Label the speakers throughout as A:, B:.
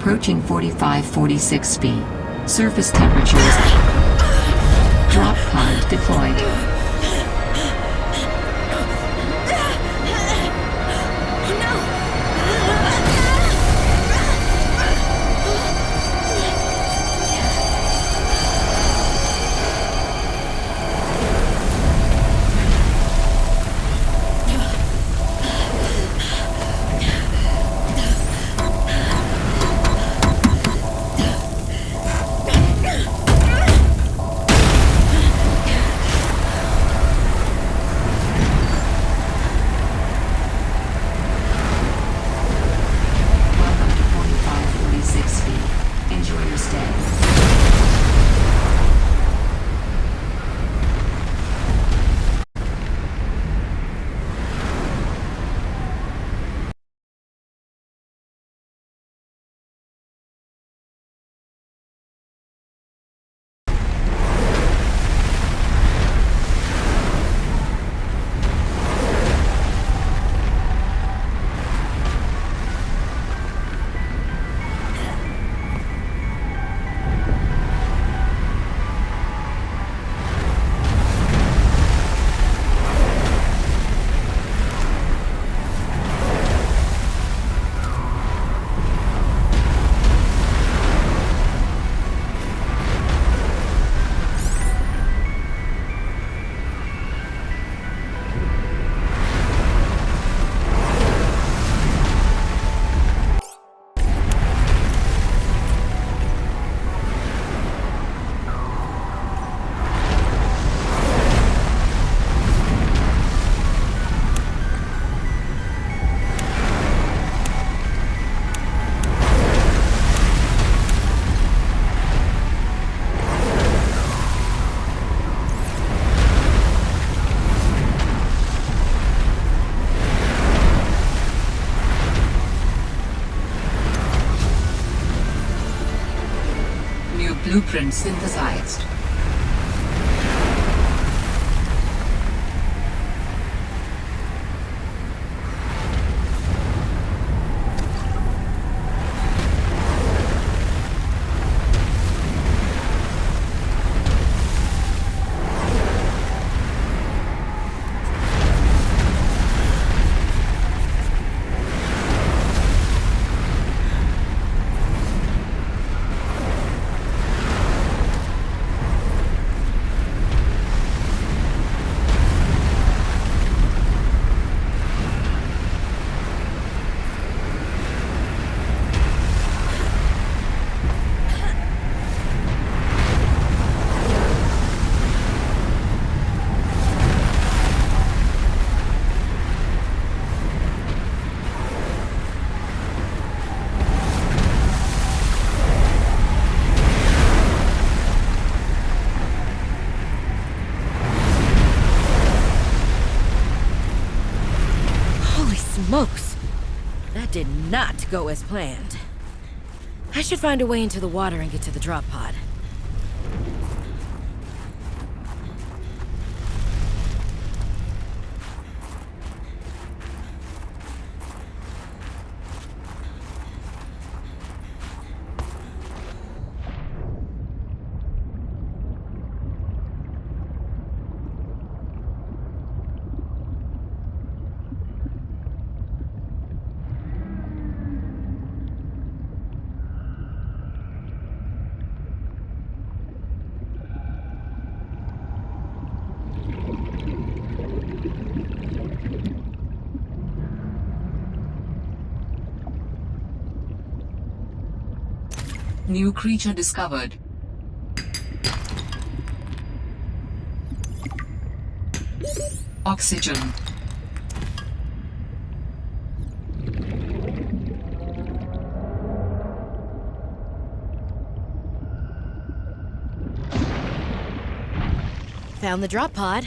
A: Approaching 45-46 feet. Surface temperatures. Drop pod deployed. Blueprint synthesized.
B: Smokes! That did not go as planned. I should find a way into the water and get to the drop pod.
A: New creature discovered. Oxygen.
B: Found the drop pod.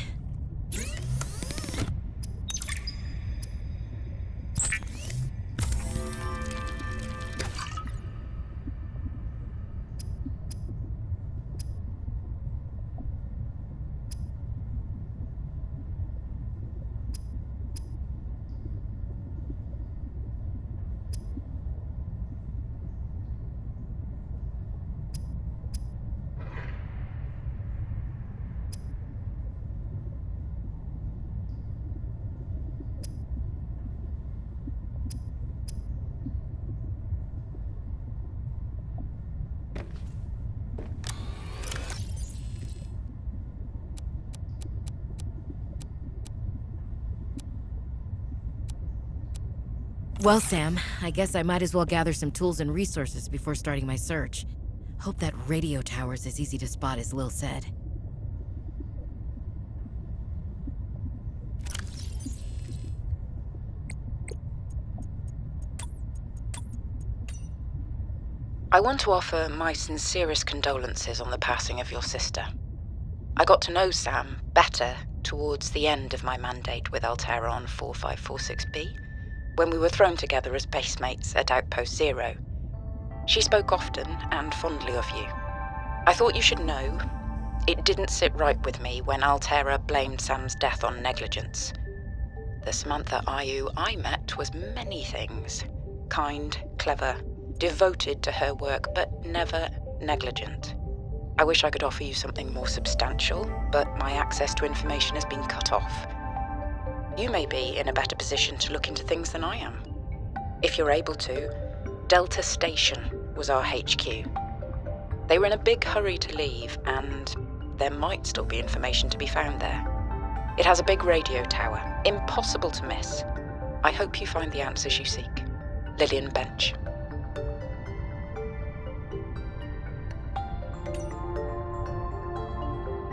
B: Well, Sam, I guess I might as well gather some tools and resources before starting my search. Hope that radio tower's as easy to spot as Lil said.
C: I want to offer my sincerest condolences on the passing of your sister. I got to know Sam better towards the end of my mandate with Altera on 4546B, when we were thrown together as basemates at Outpost Zero. She spoke often and fondly of you. I thought you should know, it didn't sit right with me when Altera blamed Sam's death on negligence. The Samantha Ayu I met was many things. Kind, clever, devoted to her work, but never negligent. I wish I could offer you something more substantial, but my access to information has been cut off. You may be in a better position to look into things than I am. If you're able to, Delta Station was our HQ. They were in a big hurry to leave, and there might still be information to be found there. It has a big radio tower, impossible to miss. I hope you find the answers you seek. Lillian Bench.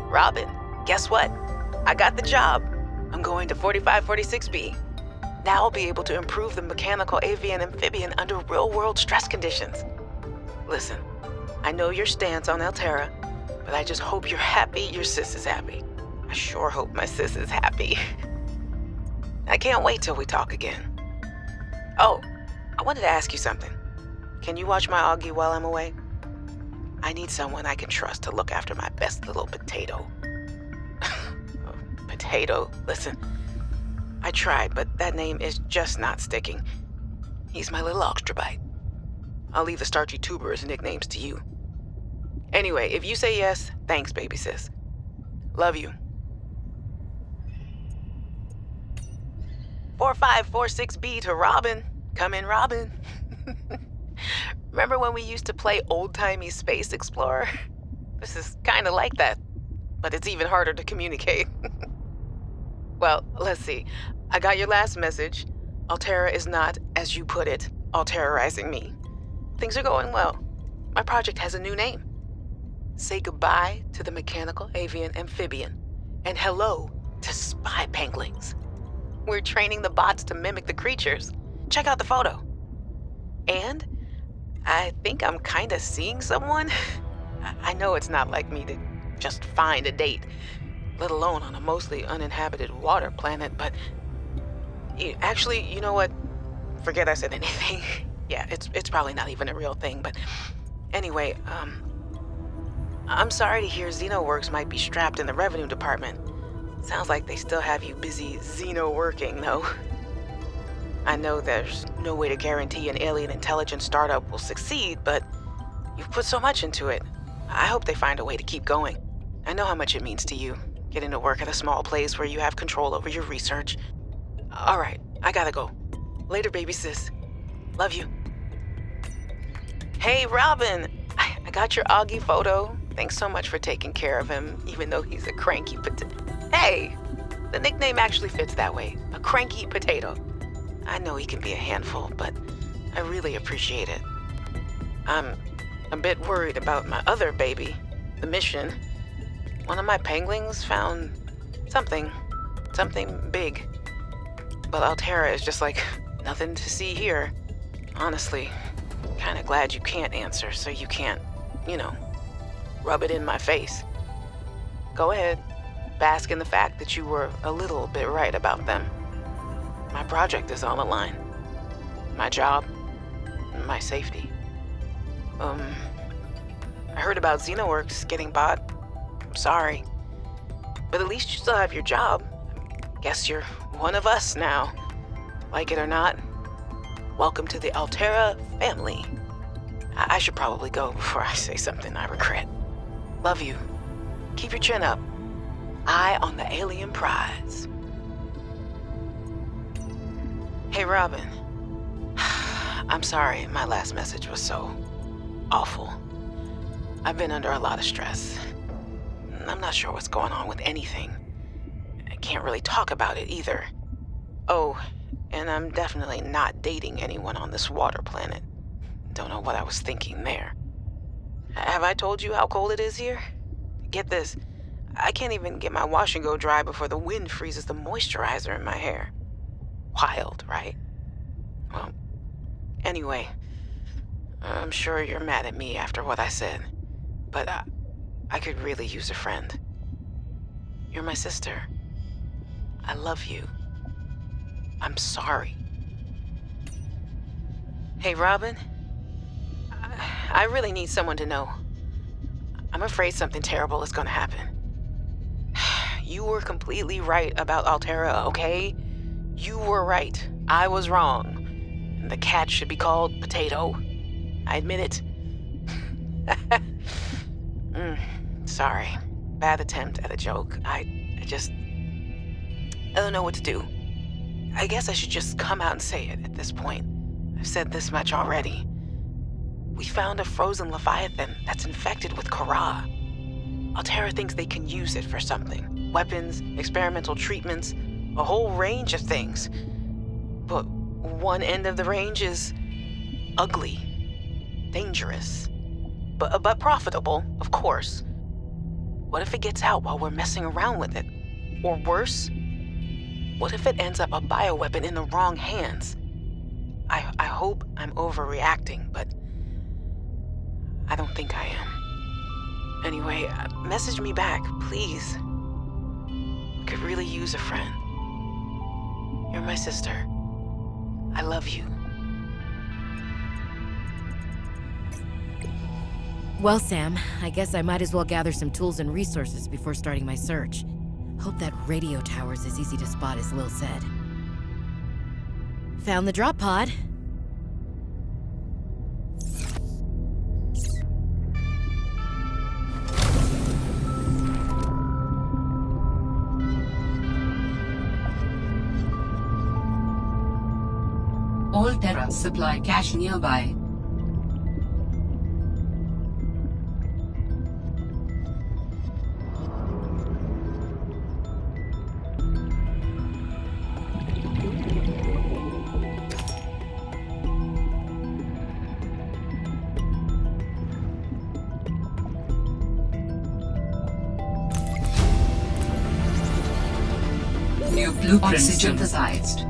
D: Robin, guess what? I got the job. I'm going to 4546B. Now I'll be able to improve the mechanical avian amphibian under real-world stress conditions. Listen, I know your stance on Altera, but I just hope you're happy your sis is happy. I sure hope my sis is happy. I can't wait till we talk again. Oh, I wanted to ask you something. Can you watch my Augie while I'm away? I need someone I can trust to look after my best little potato. Potato, listen. I tried, but that name is just not sticking. He's my little extrabite. I'll leave the starchy tubers nicknames to you. Anyway, if you say yes, thanks, baby sis. Love you. 4546B to Robin. Come in, Robin. Remember when we used to play old-timey Space Explorer? This is kind of like that, but it's even harder to communicate. Well, let's see. I got your last message. Altera is not, as you put it, alterizing me. Things are going well. My project has a new name. Say goodbye to the mechanical avian amphibian, and hello to spy penguins. We're training the bots to mimic the creatures. Check out the photo. And I think I'm kind of seeing someone. I know it's not like me to just find a date, let alone on a mostly uninhabited water planet, but actually, you know what? Forget I said anything. Yeah, it's probably not even a real thing, but anyway, I'm sorry to hear XenoWorks might be strapped in the revenue department. Sounds like they still have you busy Xeno working, though. I know there's no way to guarantee an alien intelligence startup will succeed, but you've put so much into it. I hope they find a way to keep going. I know how much it means to you, getting to work at a small place where you have control over your research. All right, I gotta go. Later, baby sis. Love you. Hey, Robin. I got your Augie photo. Thanks so much for taking care of him, even though he's a cranky potato. Hey, the nickname actually fits that way. A cranky potato. I know he can be a handful, but I really appreciate it. I'm a bit worried about my other baby, the mission. One of my penguins found something big. But Altera is just like, nothing to see here. Honestly, kinda glad you can't answer, so you can't, rub it in my face. Go ahead, bask in the fact that you were a little bit right about them. My project is on the line. My job, my safety. I heard about XenoWorks getting bought. I'm sorry. But at least you still have your job. Guess you're one of us now. Like it or not, welcome to the Altera family. I should probably go before I say something I regret. Love you. Keep your chin up. Eye on the alien prize. Hey, Robin. I'm sorry my last message was so awful. I've been under a lot of stress. I'm not sure what's going on with anything. I can't really talk about it either. Oh, And I'm definitely not dating anyone on this water planet. Don't know what I was thinking there. Have I told you how cold it is here? Get this, I can't even get my wash and go dry before the wind freezes the moisturizer in my hair. Wild, right? Well, anyway, I'm sure you're mad at me after what I said, but I could really use a friend. You're my sister. I love you. I'm sorry. Hey, Robin. I really need someone to know. I'm afraid something terrible is gonna happen. You were completely right about Altera, okay? You were right. I was wrong. And the cat should be called Potato. I admit it. Sorry. Bad attempt at a joke. I don't know what to do. I guess I should just come out and say it at this point. I've said this much already. We found a frozen Leviathan that's infected with Kara. Altera thinks they can use it for something. Weapons, experimental treatments, a whole range of things. But one end of the range is ugly, dangerous, but profitable, of course. What if it gets out while we're messing around with it? Or worse, what if it ends up a bioweapon in the wrong hands? I hope I'm overreacting, but I don't think I am. Anyway, message me back, please. Could really use a friend. You're my sister. I love you.
B: Well, Sam, I guess I might as well gather some tools and resources before starting my search. Hope that radio tower's as easy to spot as Lil said. Found the drop pod.
A: All Terra supply cache nearby. New blueprint synthesized.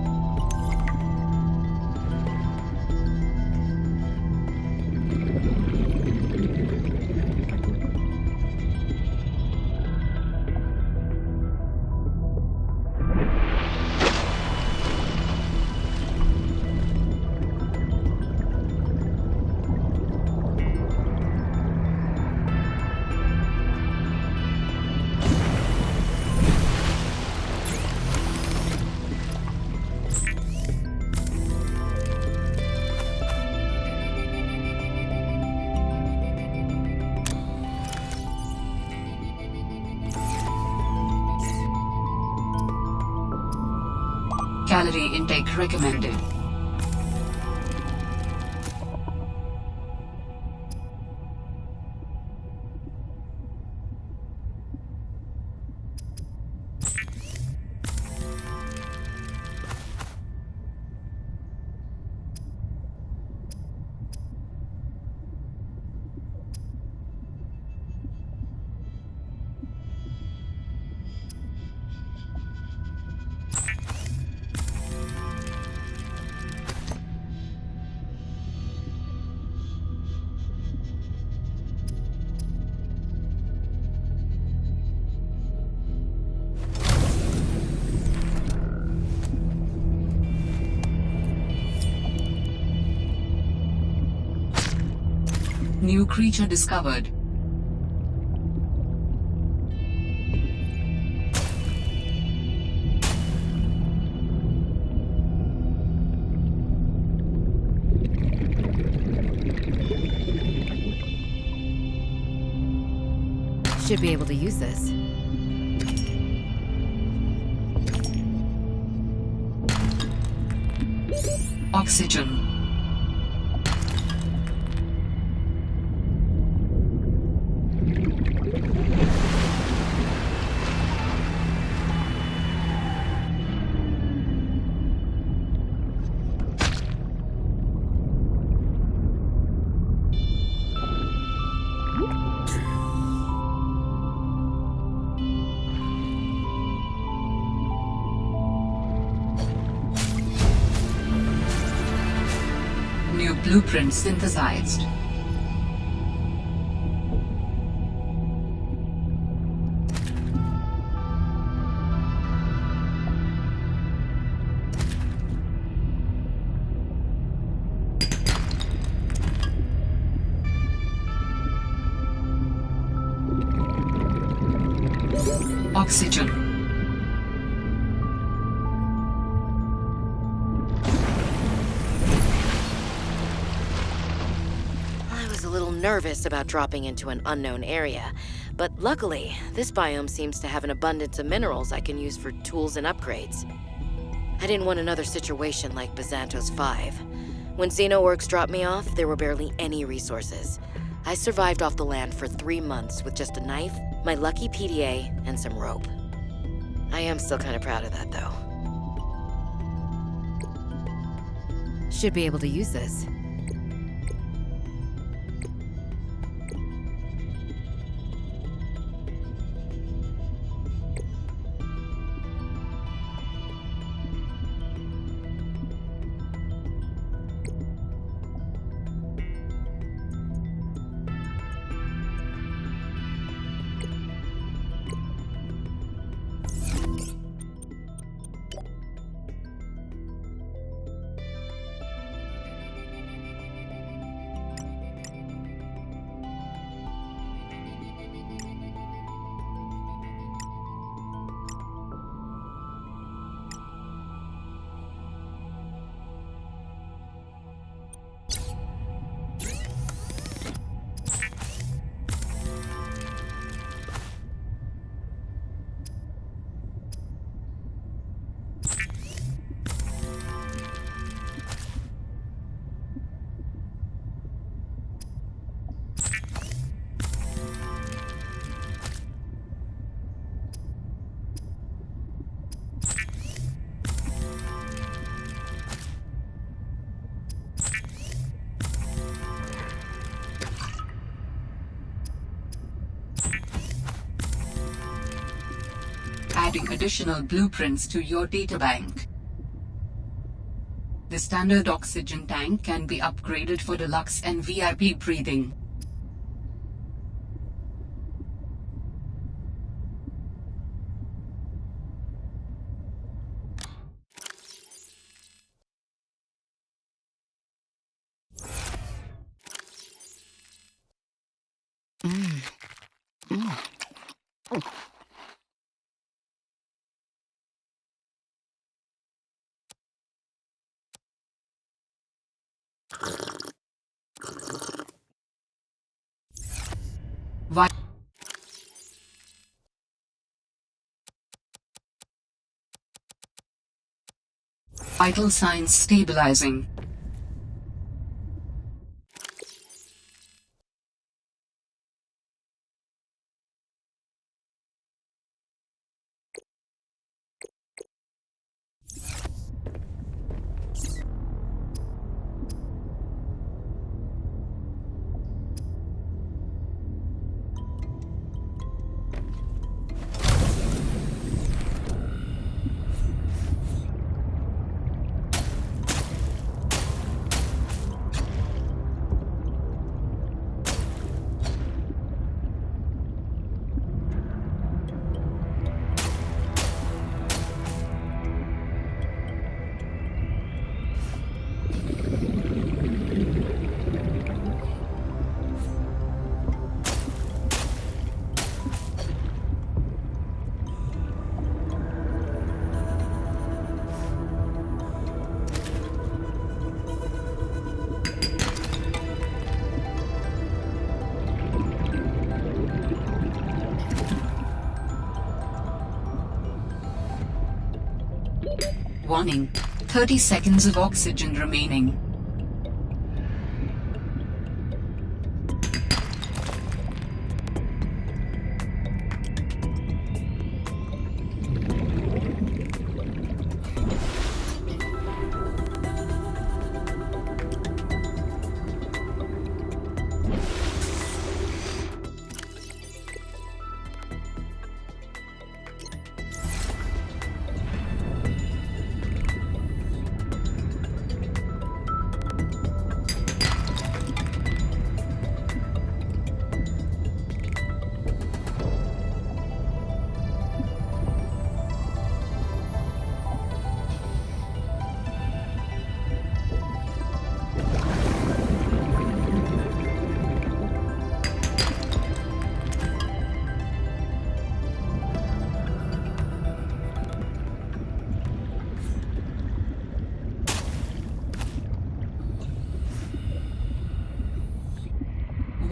A: Calorie intake recommended. New creature discovered.
B: Should be able to use this.
A: Oxygen. Blueprint synthesized. Oxygen.
B: I was a little nervous about dropping into an unknown area, but luckily, this biome seems to have an abundance of minerals I can use for tools and upgrades. I didn't want another situation like Bazantos 5. When Xenoworks dropped me off, there were barely any resources. I survived off the land for 3 months with just a knife, my lucky PDA, and some rope. I am still kind of proud of that, though. Should be able to use this.
A: Adding additional blueprints to your databank. The standard oxygen tank can be upgraded for deluxe and VIP breathing. Vi- Vital signs stabilizing. Warning, 30 seconds of oxygen remaining.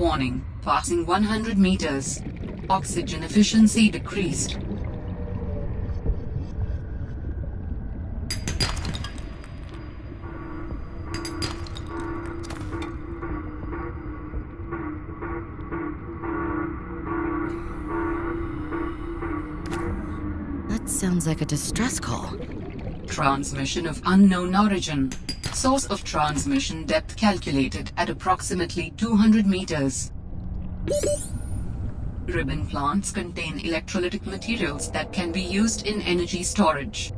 A: Warning, passing 100 meters. Oxygen efficiency decreased.
B: That sounds like a distress call.
A: Transmission of unknown origin. Source of transmission depth calculated at approximately 200 meters. Ribbon plants contain electrolytic materials that can be used in energy storage.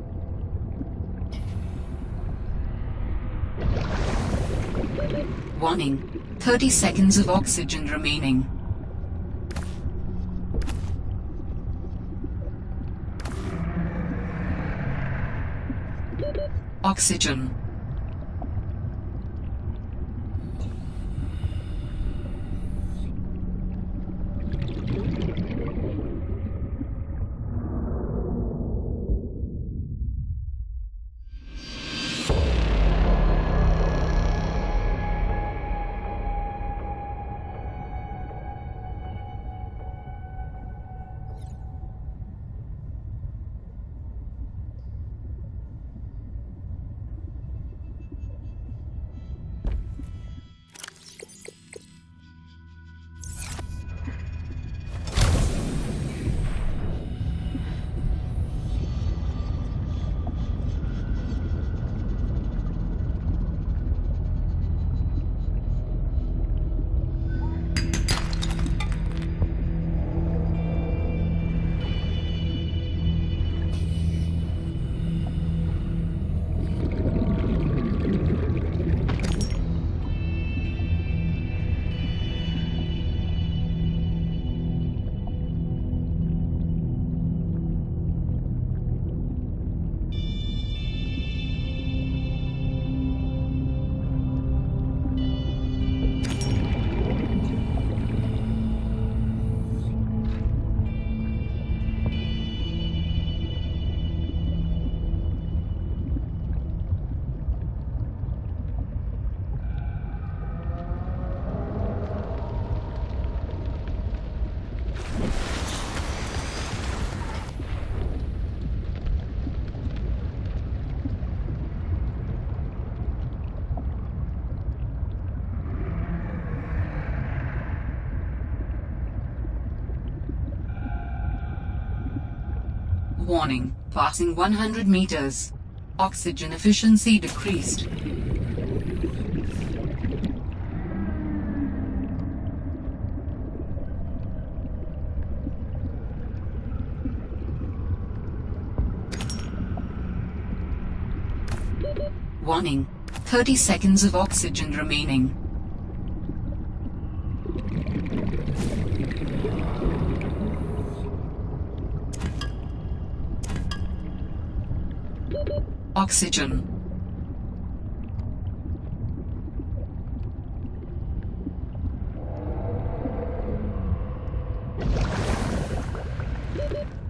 A: Warning, 30 seconds of oxygen remaining. Oxygen. Warning, passing 100 meters. Oxygen efficiency decreased. Warning, 30 seconds of oxygen remaining. Oxygen.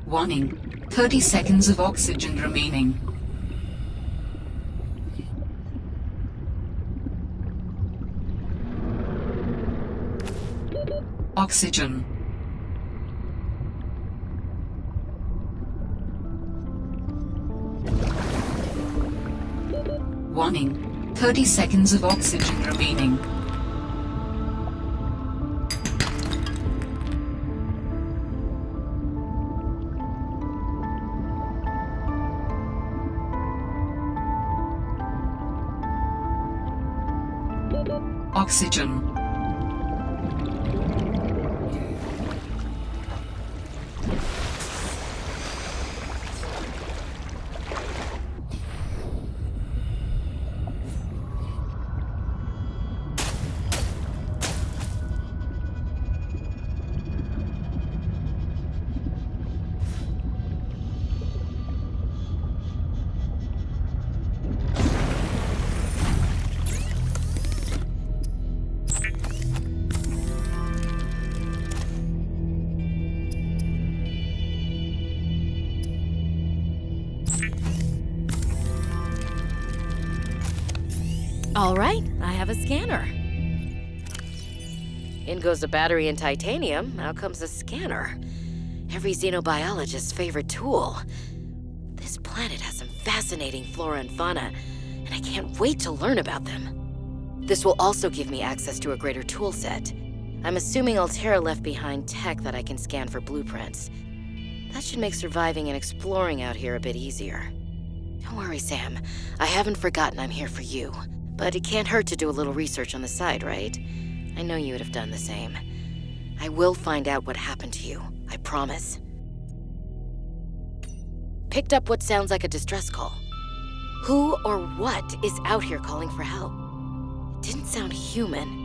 A: Warning, 30 seconds of oxygen remaining. Oxygen. Warning, 30 seconds of oxygen remaining. Oxygen.
B: All right, I have a scanner. In goes a battery and titanium, out comes a scanner. Every xenobiologist's favorite tool. This planet has some fascinating flora and fauna, and I can't wait to learn about them. This will also give me access to a greater tool set. I'm assuming Altera left behind tech that I can scan for blueprints. That should make surviving and exploring out here a bit easier. Don't worry, Sam. I haven't forgotten I'm here for you. But it can't hurt to do a little research on the side, right? I know you would have done the same. I will find out what happened to you. I promise. Picked up what sounds like a distress call. Who or what is out here calling for help? It didn't sound human.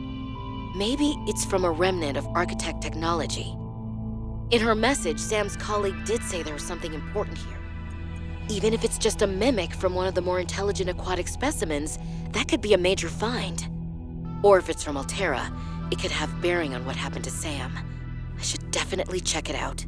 B: Maybe it's from a remnant of architect technology. In her message, Sam's colleague did say there was something important here. Even if it's just a mimic from one of the more intelligent aquatic specimens, that could be a major find. Or if it's from Altera, it could have bearing on what happened to Sam. I should definitely check it out.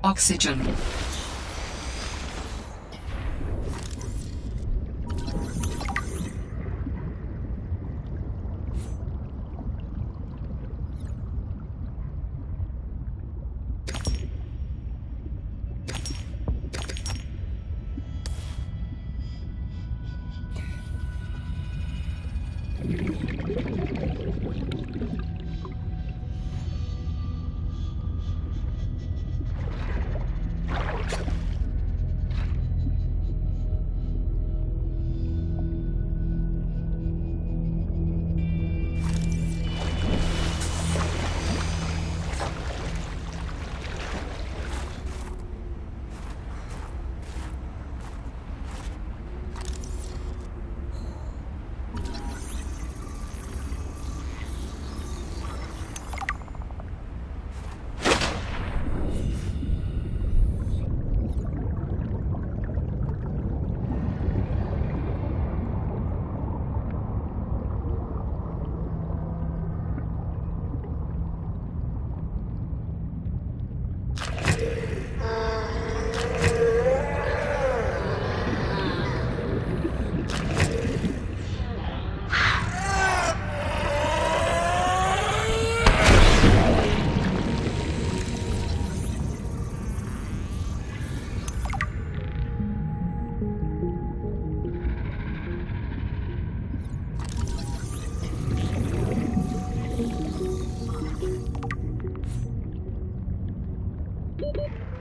A: Oxygen.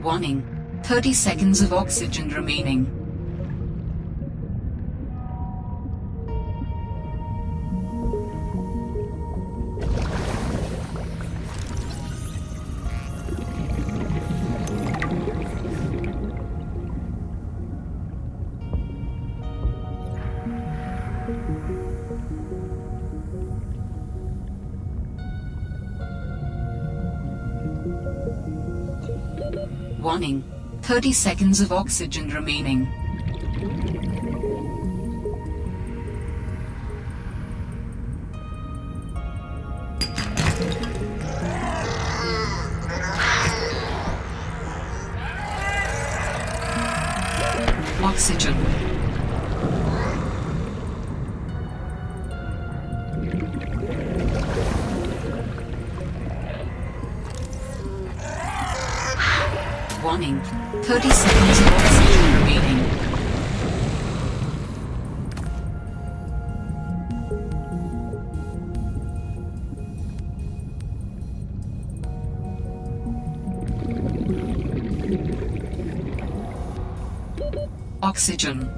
A: Warning, 30 seconds of oxygen remaining. Warning, 30 seconds of oxygen remaining. Oxygen. Warning. 30 seconds of oxygen remaining. Oxygen.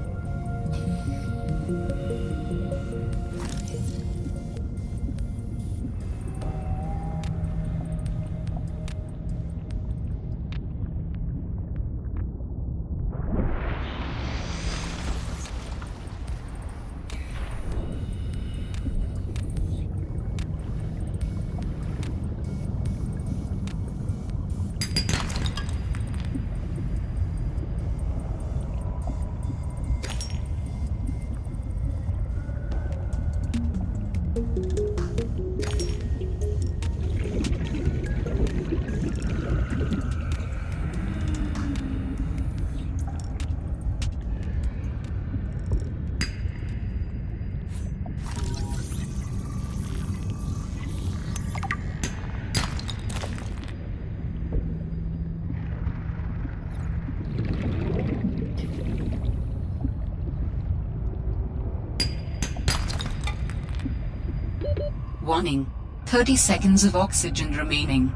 A: Warning. 30 seconds of oxygen remaining.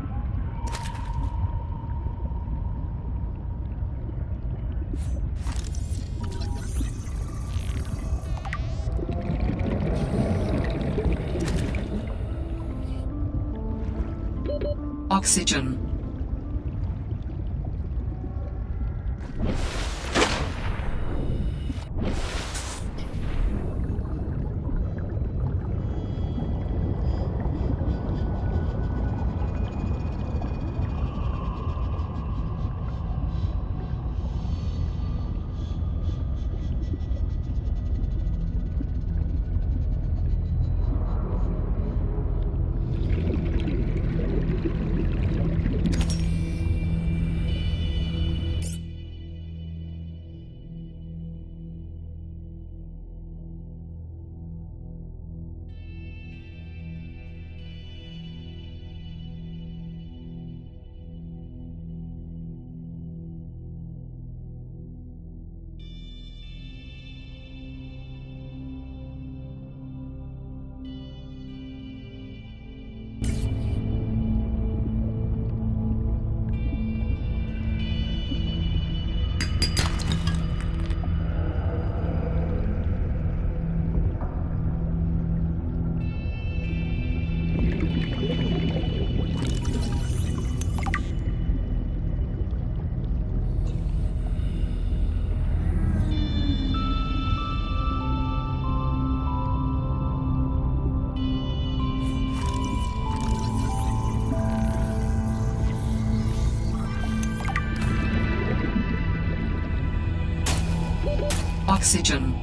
A: Oxygen. Oxygen.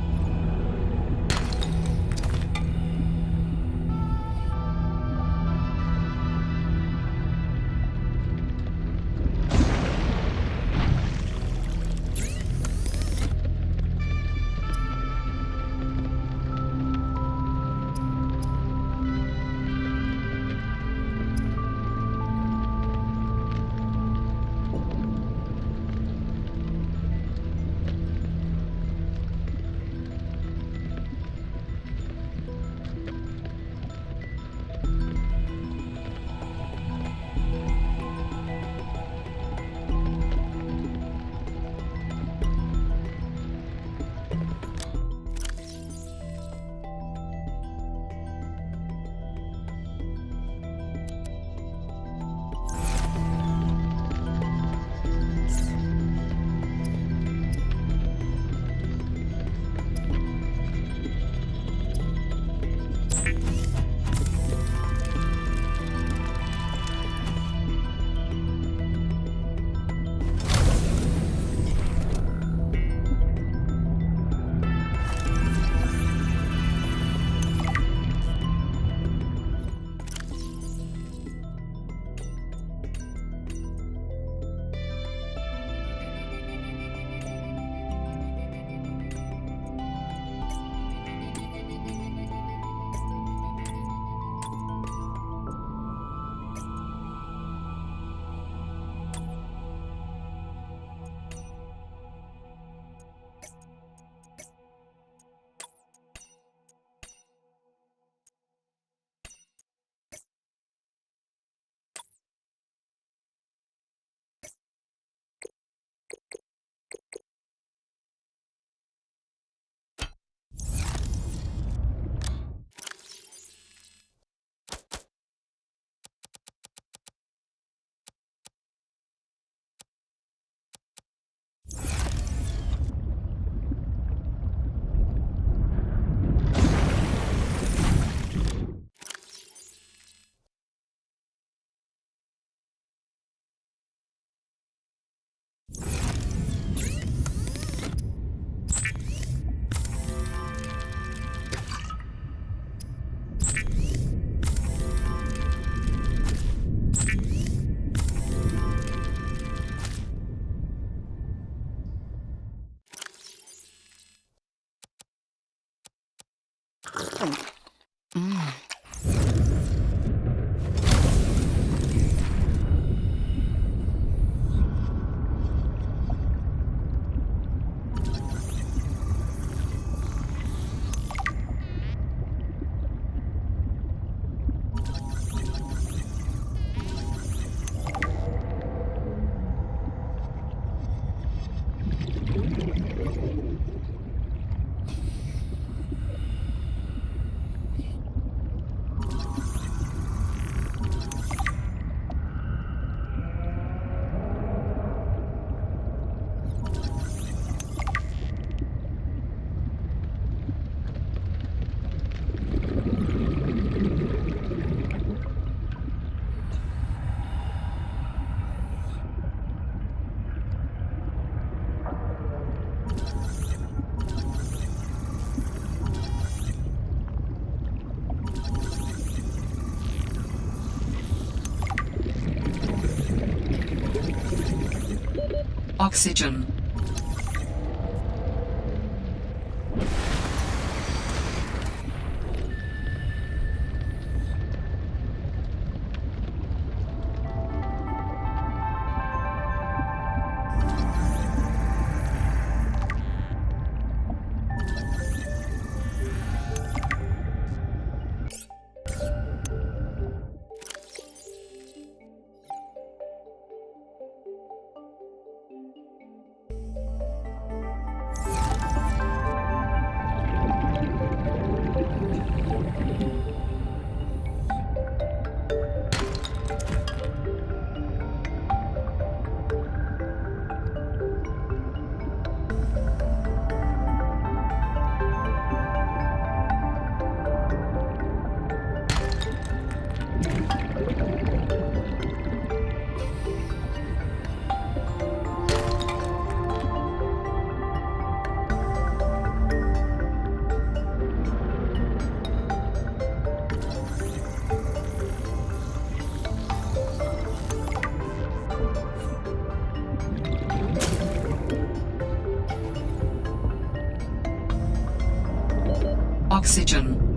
A: Oxygen. Oxygen.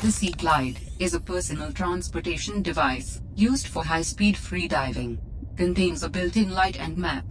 A: The Sea Glide is a personal transportation device used for high-speed freediving. Contains a built-in light and map.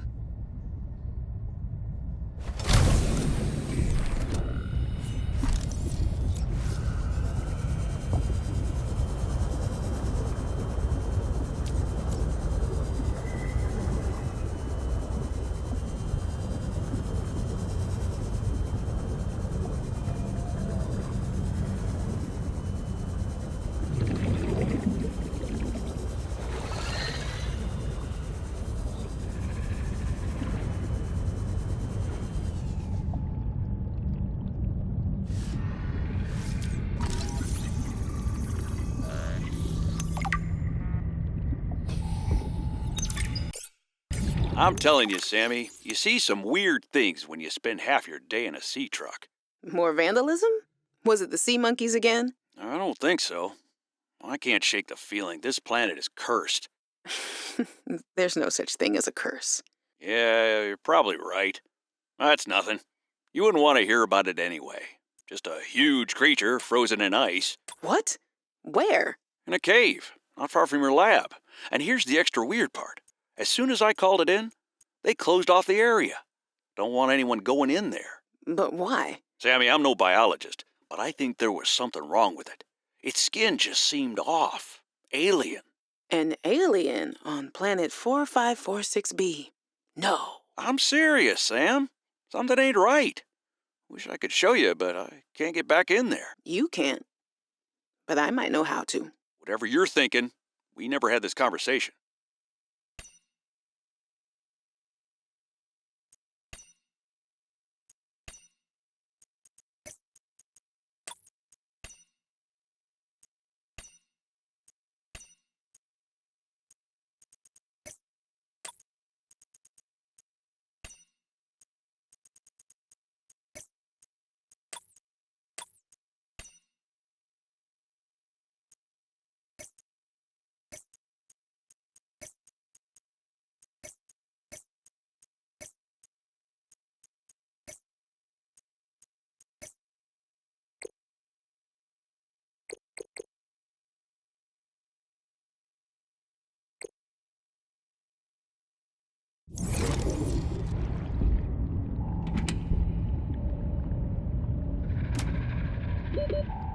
E: I'm telling you, Sammy, you see some weird things when you spend half your day in a sea truck.
D: More vandalism? Was it the sea monkeys again?
E: I don't think so. I can't shake the feeling this planet is cursed.
D: There's no such thing as a curse.
E: Yeah, you're probably right. That's nothing. You wouldn't want to hear about it anyway. Just a huge creature frozen in ice.
D: What? Where?
E: In a cave, not far from your lab. And here's the extra weird part. As soon as I called it in, they closed off the area. Don't want anyone going in there.
D: But why?
E: Sammy, I'm no biologist, but I think there was something wrong with it. Its skin just seemed off. Alien.
D: An alien on planet 4546b. No.
E: I'm serious, Sam. Something ain't right. Wish I could show you, but I can't get back in there.
D: You can't. But I might know how to.
E: Whatever you're thinking, we never had this conversation.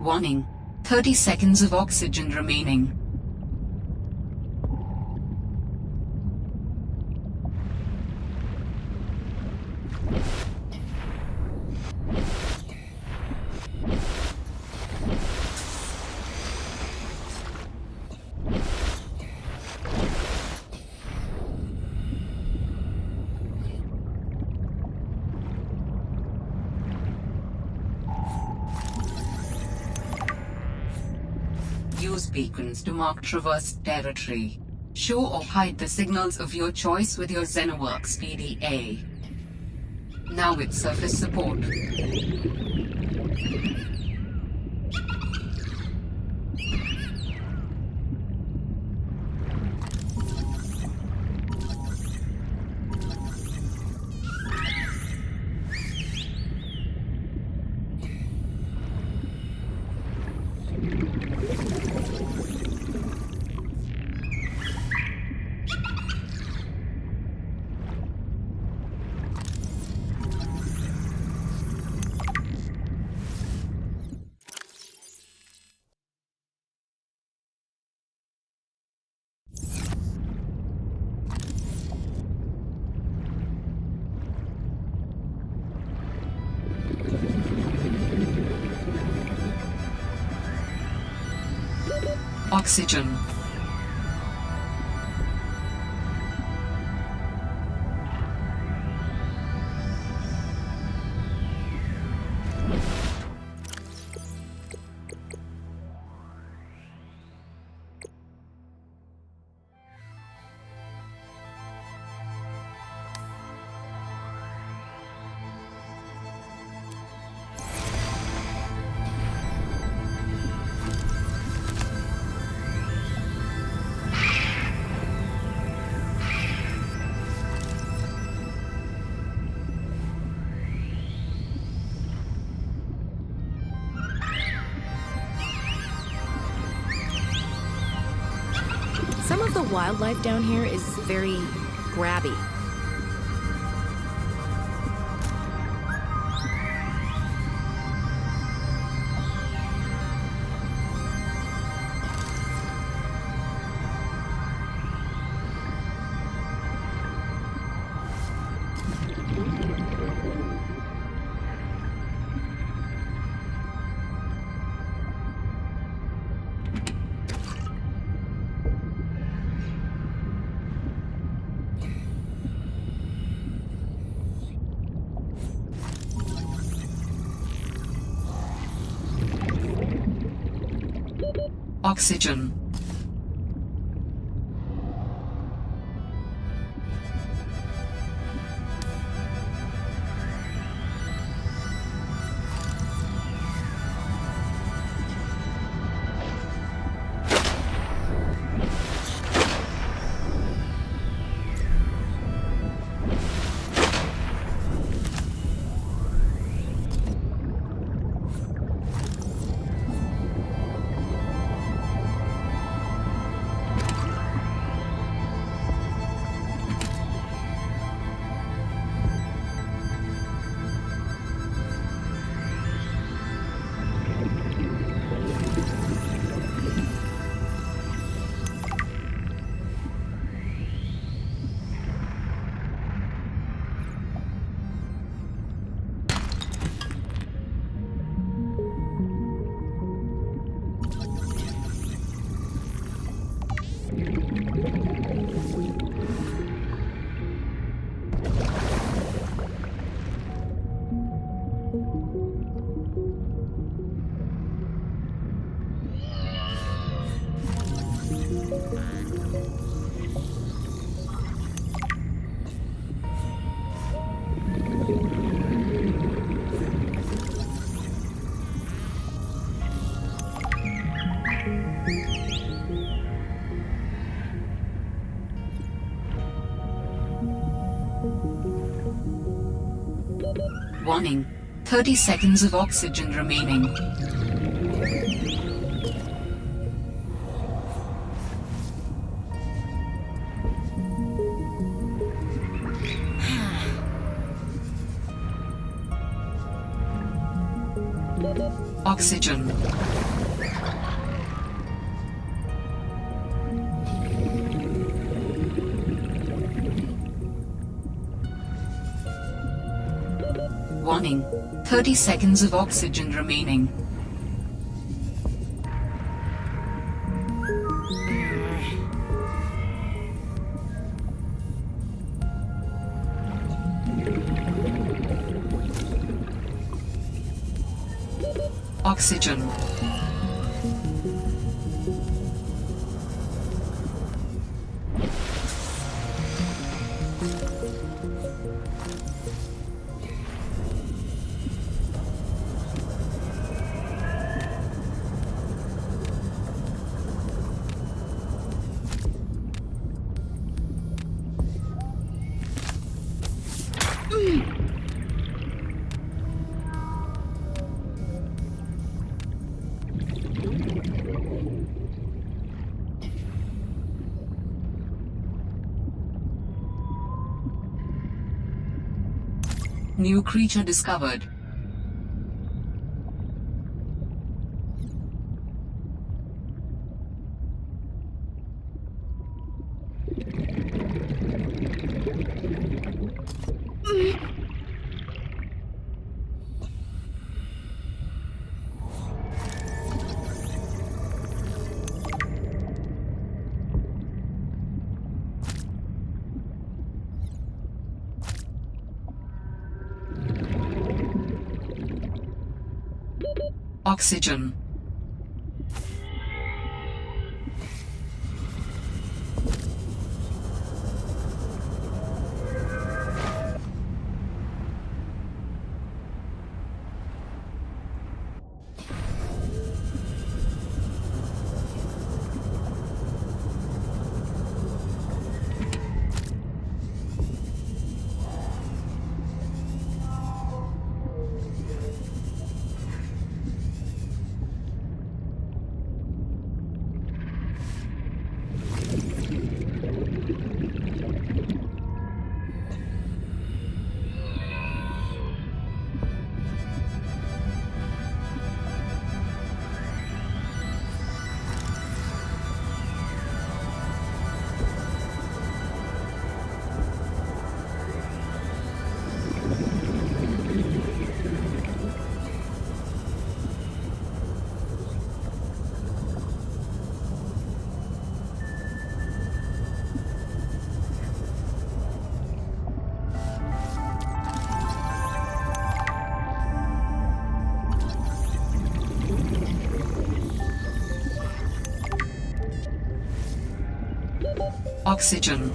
A: Warning, 30 seconds of oxygen remaining. Use beacons to mark traversed territory. Show or hide the signals of your choice with your Xenoworks PDA. Now with surface support. Oxygen.
B: Some of the wildlife down here is very grabby.
A: Oxygen. Warning, 30 seconds of oxygen remaining. Oxygen. Warning. 30 seconds of oxygen remaining. Oxygen. New creature discovered. Oxygen. Oxygen.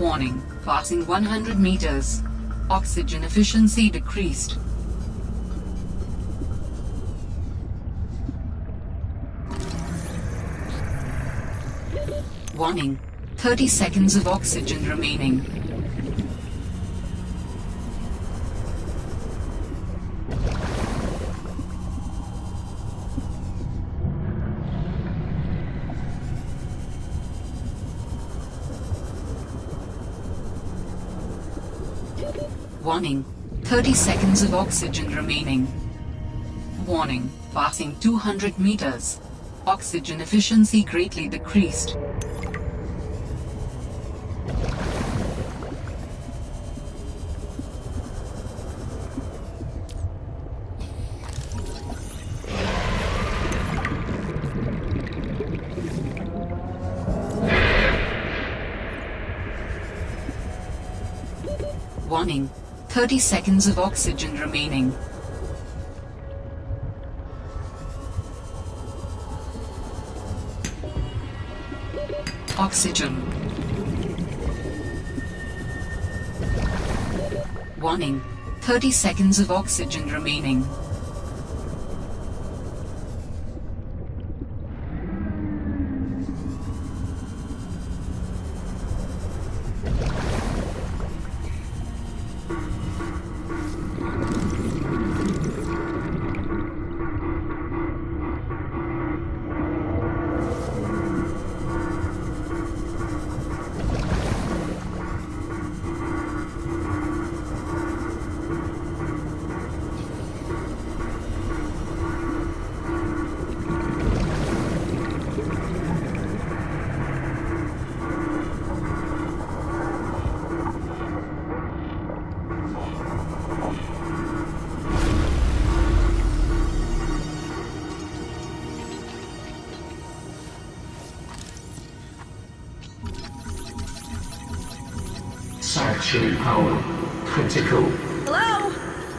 A: Warning, passing 100 meters. Oxygen efficiency decreased. Warning, 30 seconds of oxygen remaining. Warning, 30 seconds of oxygen remaining. Warning, passing 200 meters. Oxygen efficiency greatly decreased. Warning, 30 seconds of oxygen remaining. Oxygen. Warning, 30 seconds of oxygen remaining.
F: Sanctuary power critical.
G: Hello?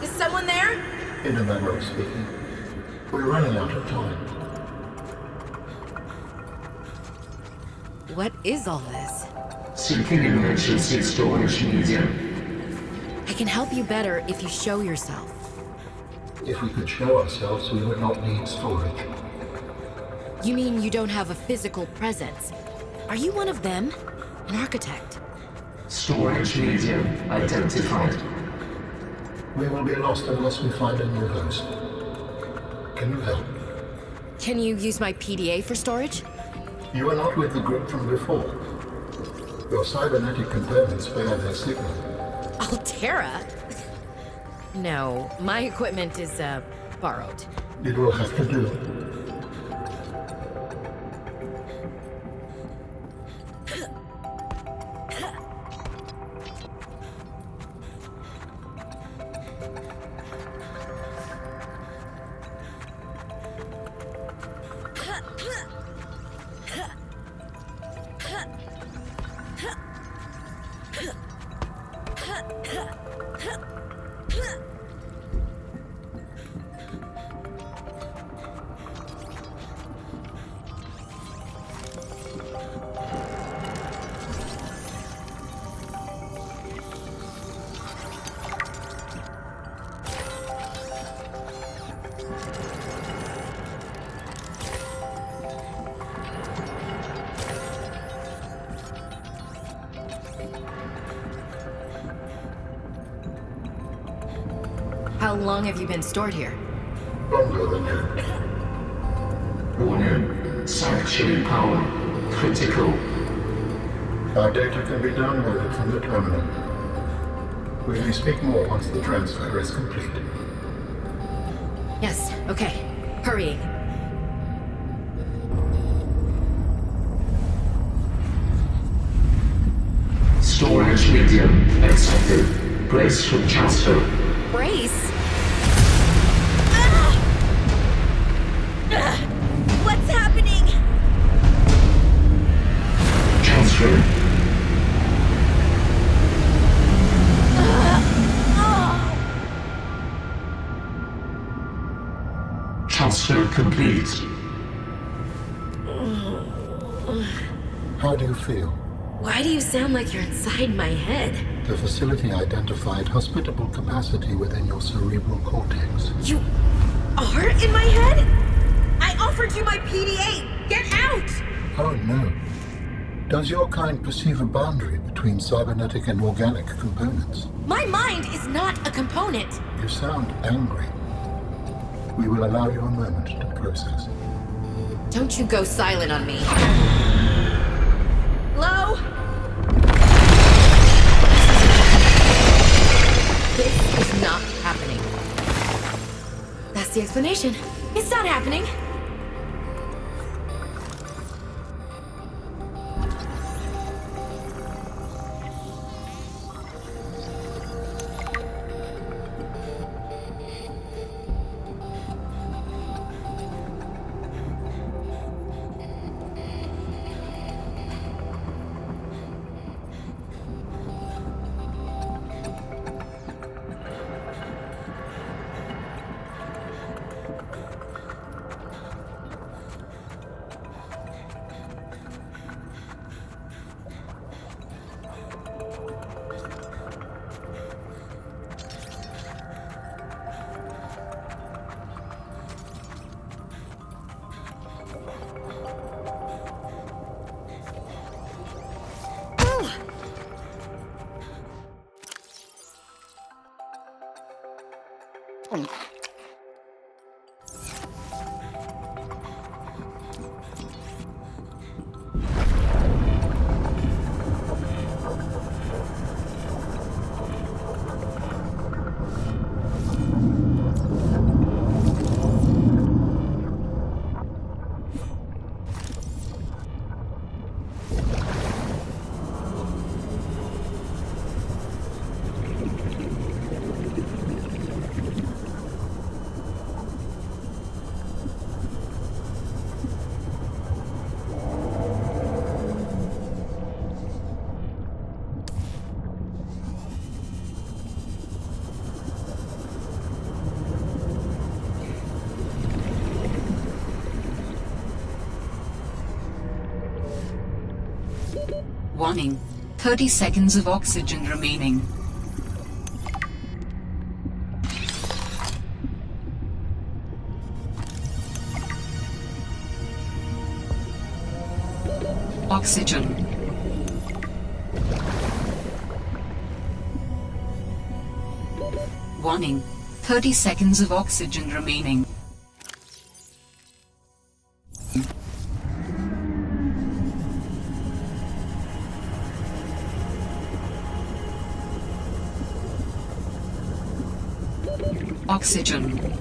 G: Is someone there?
H: In a manner of speaking. We're running out of time.
B: What is all this?
F: Seeking emergency storage medium.
B: I can help you better if you show yourself.
H: If we could show ourselves, we would not need storage.
B: You mean you don't have a physical presence? Are you one of them? An architect?
F: Storage medium identified.
H: We will be lost unless we find a new host. Can you help?
B: Can you use my PDA for storage?
H: You are not with the group from before. Your cybernetic components failed their signal.
B: Altera? No, my equipment is, borrowed.
H: It will have to do.
B: How long have you been stored here?
H: Longer than you.
F: Warning. Sanctuary power critical.
H: Our data can be downloaded from the terminal. We may speak more once the transfer is complete.
B: Yes, okay. Hurrying.
F: Storage medium accepted. Brace for transfer.
B: Brace?
G: What's happening?
F: Transfer. Transfer complete.
H: How do you feel?
G: Why do you sound like you're inside my head?
H: The facility identified hospitable capacity within your cerebral cortex.
G: You are in my head? I offered you my PDA! Get out!
H: Oh no. Does your kind perceive a boundary between cybernetic and organic components?
G: My mind is not a component!
H: You sound angry. We will allow you a moment to process.
G: Don't you go silent on me. Hello? This is not happening. That's the explanation. It's not happening.
A: Warning. 30 seconds of oxygen remaining. Oxygen. Warning. 30 seconds of oxygen remaining. Oxygen.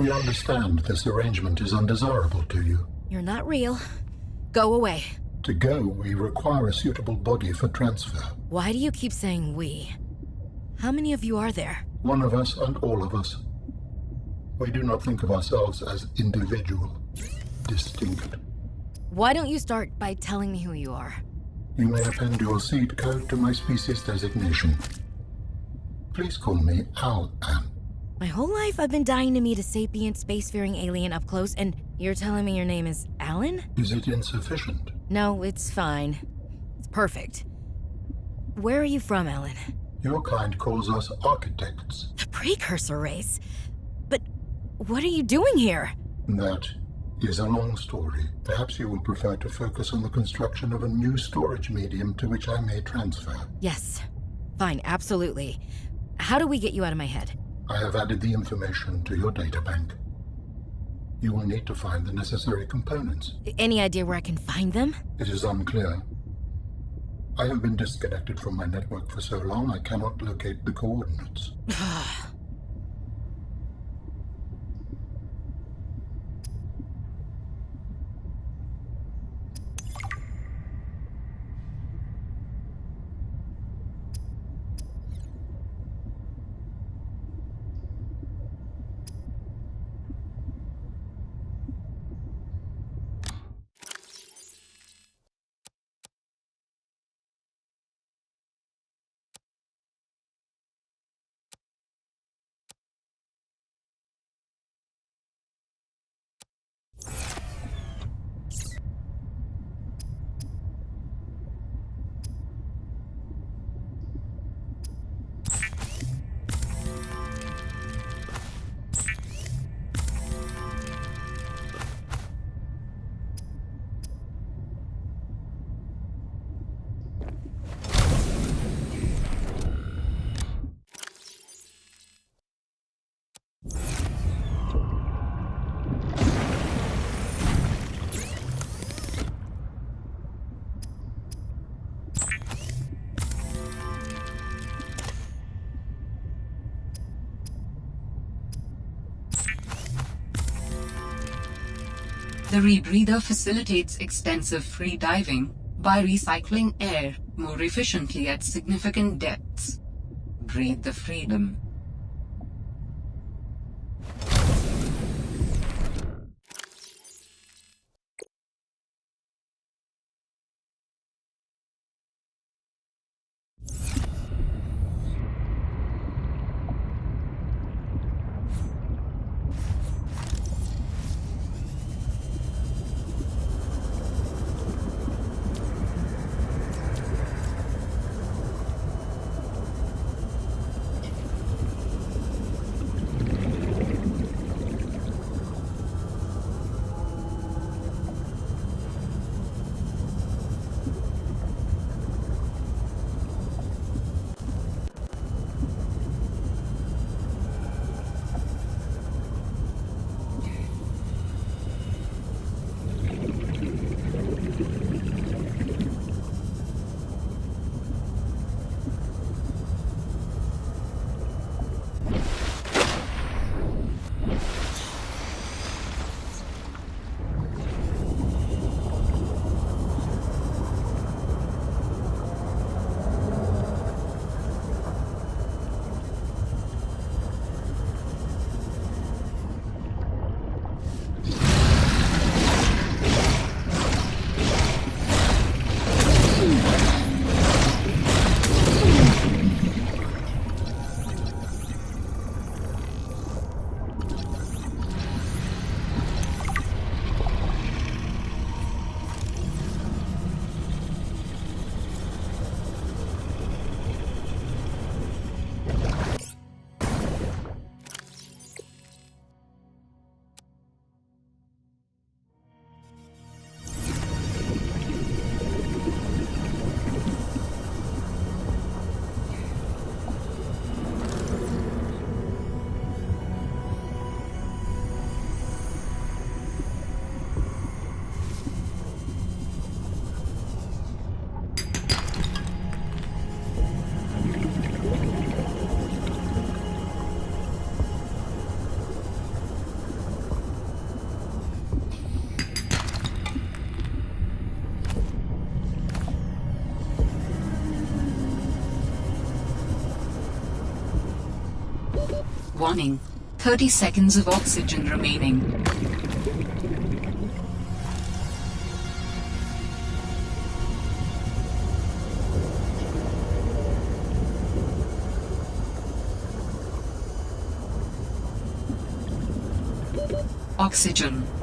H: We understand this arrangement is undesirable to you.
G: You're not real. Go away.
H: To go, we require a suitable body for transfer.
G: Why do you keep saying we? How many of you are there?
H: One of us and all of us. We do not think of ourselves as individual, distinct.
G: Why don't you start by telling me who you are?
H: You may append your seed code to my species designation. Please call me Al-An.
G: My whole life I've been dying to meet a sapient, spacefaring alien up close, and you're telling me your name is Alan?
H: Is it insufficient?
G: No, it's fine. It's perfect. Where are you from, Alan?
H: Your kind calls us architects.
G: The precursor race? But what are you doing here?
H: That is a long story. Perhaps you would prefer to focus on the construction of a new storage medium to which I may transfer.
G: Yes. Fine, absolutely. How do we get you out of my head?
H: I have added the information to your databank. You will need to find the necessary components.
G: Any idea where I can find them?
H: It is unclear. I have been disconnected from my network for so long I cannot locate the coordinates.
A: The rebreather facilitates extensive free diving by recycling air more efficiently at significant depths. Breathe the freedom. Warning, 30 seconds of oxygen remaining. Oxygen.